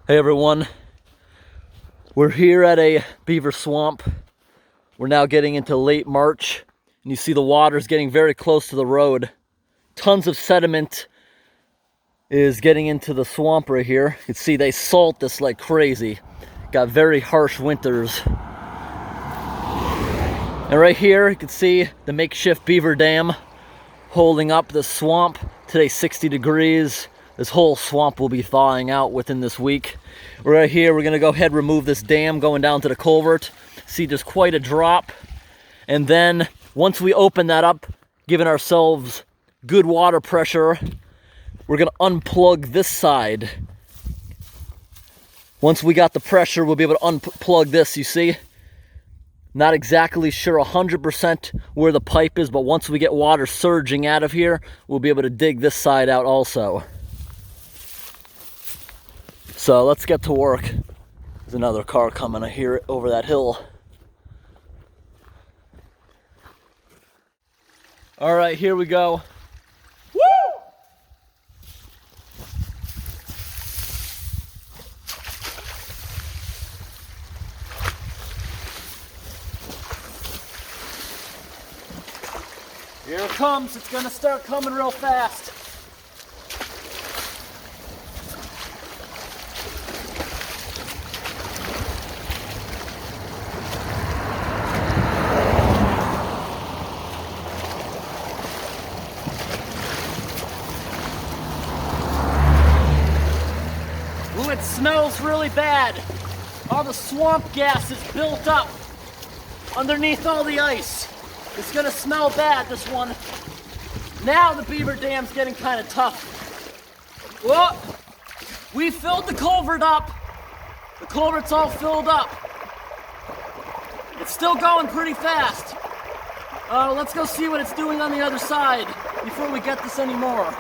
Hey everyone, we're here at a beaver swamp. We're now getting into late March, and you see the water's getting very close to the road. Tons of sediment is getting into the swamp right here. You can see they salt this like crazy. Got very harsh winters. And right here you can see the makeshift beaver dam holding up the swamp. Today's 60 degrees. This whole swamp will be thawing out within this week. Right here, we're gonna go ahead and remove this dam going down to the culvert. See, there's quite a drop. And then once we open that up, giving ourselves good water pressure, we're gonna unplug this side. Once we got the pressure, we'll be able to unplug this, you see? Not exactly sure 100% where the pipe is, but once we get water surging out of here, we'll be able to dig this side out also. So let's get to work. There's another car coming. I hear it over that hill. All right, here we go. Woo! Here it comes. It's gonna start coming real fast. Ooh, it smells really bad. All the swamp gas is built up underneath all the ice. It's gonna smell bad, this one. Now the beaver dam's getting kind of tough. Whoa! We filled the culvert up. The culvert's all filled up. It's still going pretty fast. Let's go see what it's doing on the other side before we get this anymore.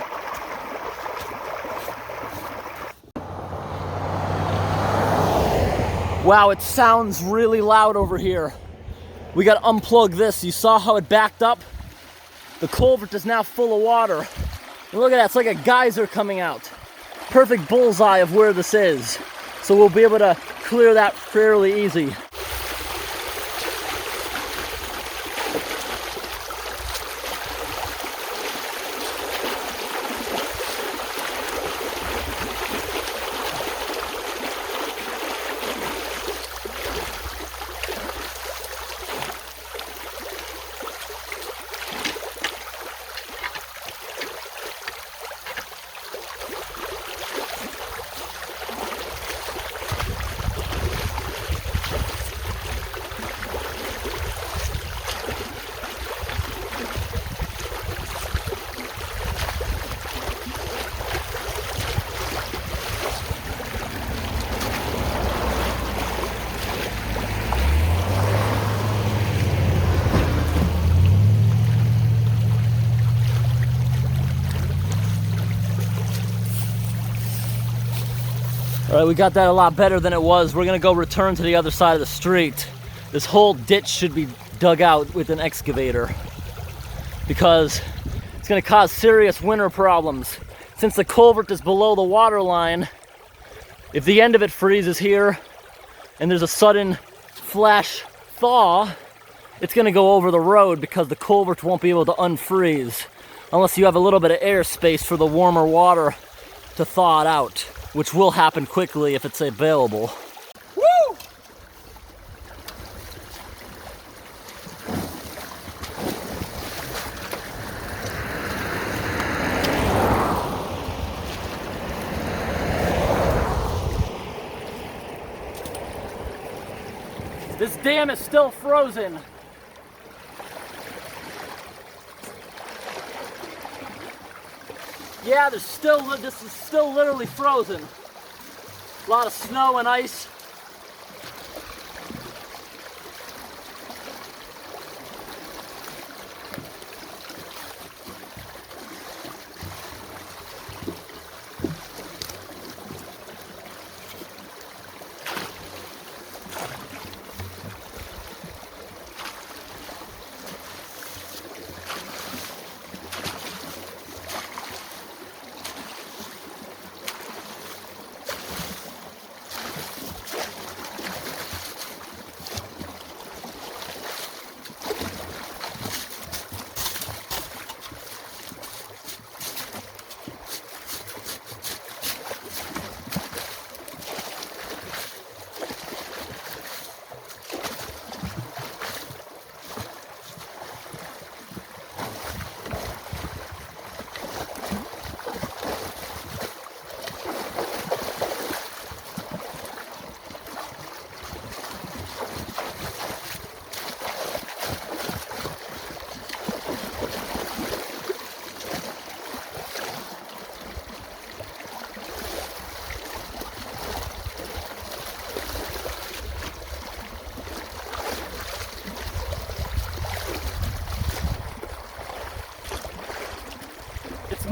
Wow, it sounds really loud over here. We gotta unplug this. You saw how it backed up? The culvert is now full of water. And look at that, it's like a geyser coming out. Perfect bullseye of where this is. So we'll be able to clear that fairly easy. All right, we got that a lot better than it was. We're gonna go return to the other side of the street. This whole ditch should be dug out with an excavator because it's gonna cause serious winter problems. Since the culvert is below the water line, if the end of it freezes here and there's a sudden flash thaw, it's gonna go over the road because the culvert won't be able to unfreeze unless you have a little bit of airspace for the warmer water to thaw it out, which will happen quickly if it's available. Woo! This dam is still frozen. Yeah, this is still literally frozen. A lot of snow and ice.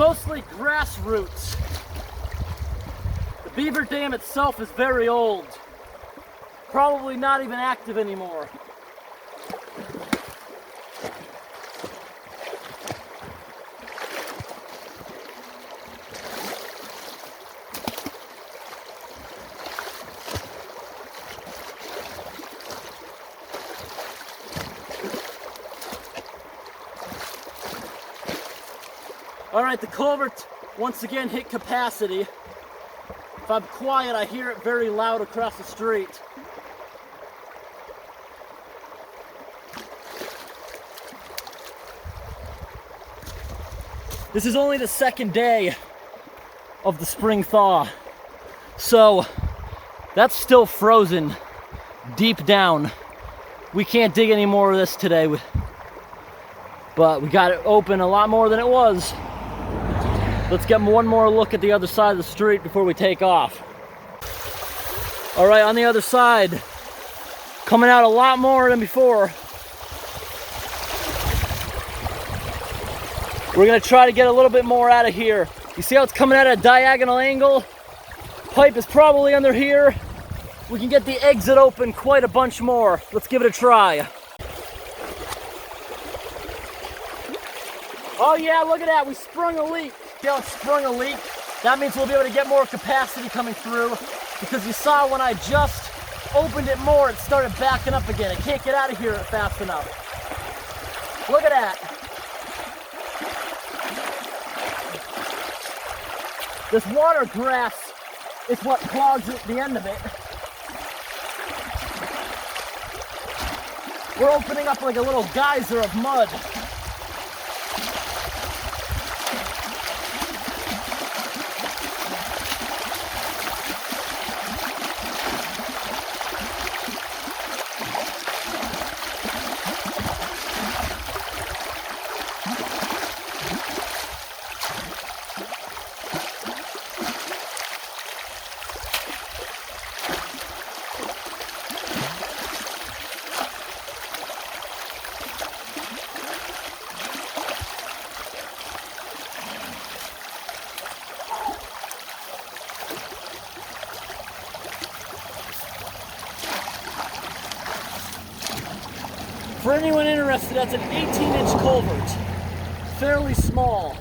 mostly grass roots. The beaver dam itself is very old. Probably not even active anymore. All right, the culvert once again hit capacity. If I'm quiet, I hear it very loud across the street. This is only the second day of the spring thaw, so that's still frozen deep down. We can't dig any more of this today, but we got it open a lot more than it was. Let's get one more look at the other side of the street before we take off. All right, on the other side, coming out a lot more than before. We're gonna try to get a little bit more out of here. You see how it's coming at a diagonal angle? Pipe is probably under here. We can get the exit open quite a bunch more. Let's give it a try. Oh yeah, look at that, we sprung a leak. See how it sprung a leak? That means we'll be able to get more capacity coming through, because you saw when I just opened it more, it started backing up again. It can't get out of here fast enough. Look at that. This water grass is what clogs at the end of it. We're opening up like a little geyser of mud. For anyone interested, that's an 18-inch culvert. Fairly small.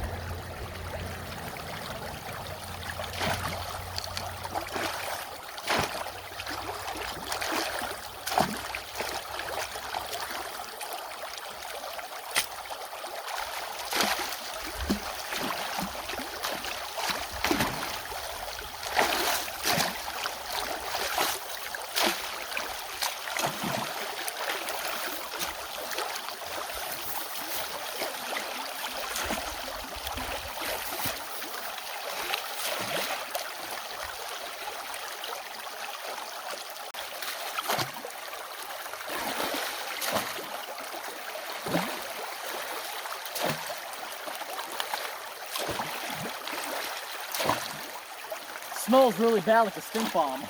Smells really bad like a stink bomb.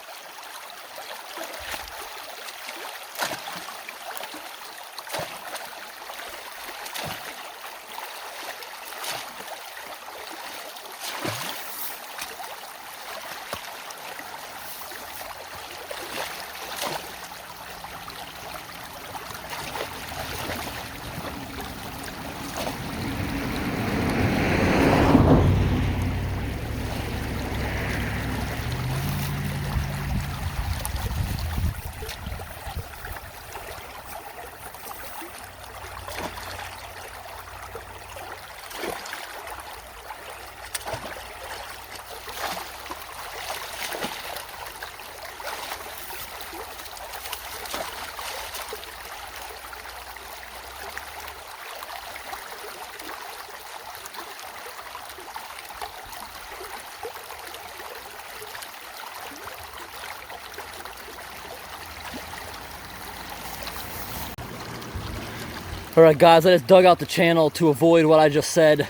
Alright guys, I just dug out the channel to avoid what I just said.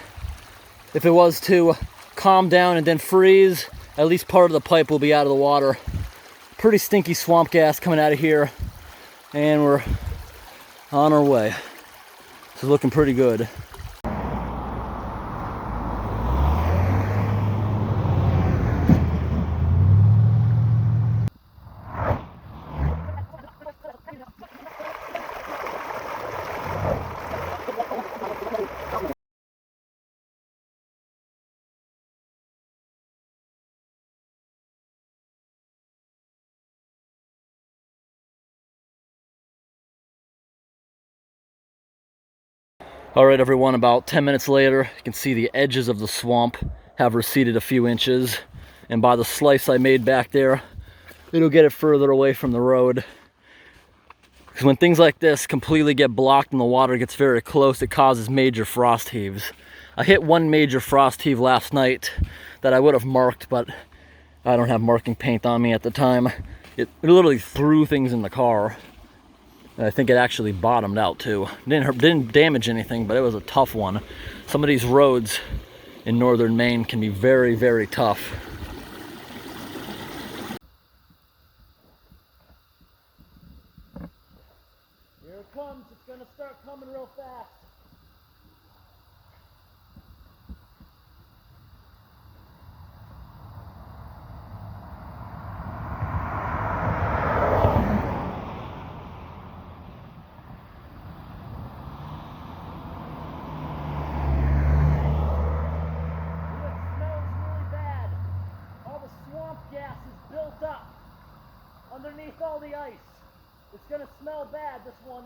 If it was to calm down and then freeze, at least part of the pipe will be out of the water. Pretty stinky swamp gas coming out of here, and we're on our way. This is looking pretty good. All right, everyone, about 10 minutes later, you can see the edges of the swamp have receded a few inches. And by the slice I made back there, it'll get it further away from the road. Because when things like this completely get blocked and the water gets very close, it causes major frost heaves. I hit one major frost heave last night that I would have marked, but I don't have marking paint on me at the time. It literally threw things in the car. And I think it actually bottomed out too. Didn't damage anything, but it was a tough one. Some of these roads in northern Maine can be very, very tough. Here it comes. It's gonna start coming real fast. Gas is built up underneath all the ice. It's gonna smell bad, this one.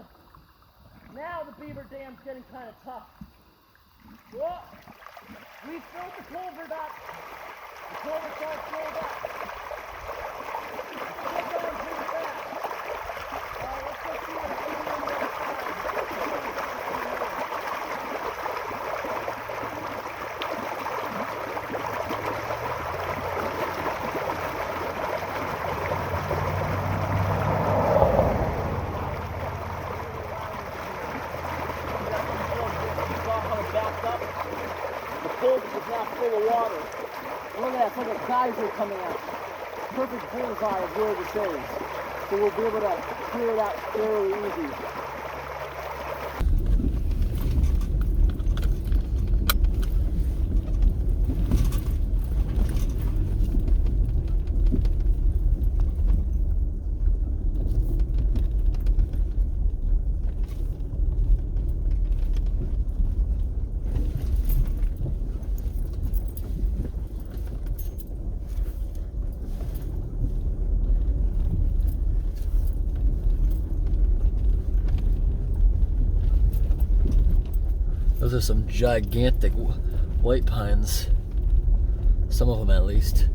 Now the beaver dam's getting kind of tough. Whoa! We filled the culvert up. The culvert's all filled up. It's going pretty fast. Let's go see what's going on the other side. Full of water. Look at that, it's like a geyser coming out. Perfect bullseye of where this is. So we'll be able to clear it out fairly easy. Those are some gigantic white pines. Some of them at least.